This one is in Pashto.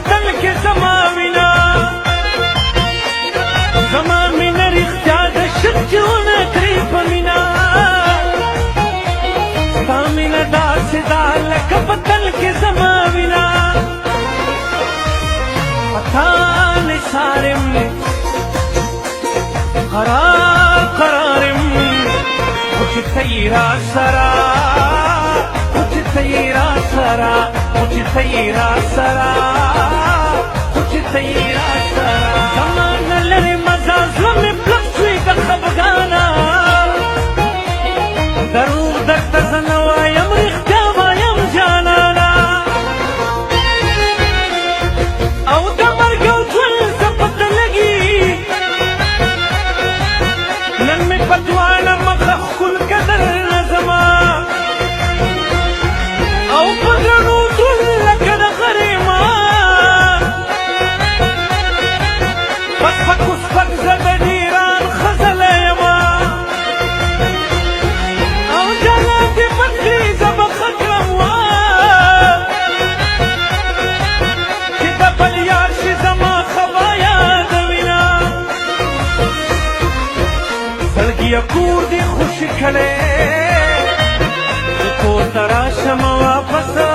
تل کې زما وینا زما مینه رښتیا ده شک چې ونه کړې په مینا ستا مینه داسې ده لکه په تل کې زما وینا پتا نثار یم قرار قرار یم خو چې ته یې راسره خو چې ته یې راسره خو چې ته یې راسره خو چې ته یې راسره زما نه لرې مزه زړه مې پلک شوی د خفګانه دروغ درته زه نه وایم رښتیا وایم جانانه او د مرګ او ژوند څه پته لګي نن مې په دواړه مخه ښکل قدر نه زما او په درنو دروند لکه د غریمان پک پک وسپک زه د ډیران ښځله یمه او جانان دې پټ کړي زه به ښه کړم چې د بل یار شي زما خبا یادوینه زړګیه کور دې خوشي کړی زه کور ته راشم واپسه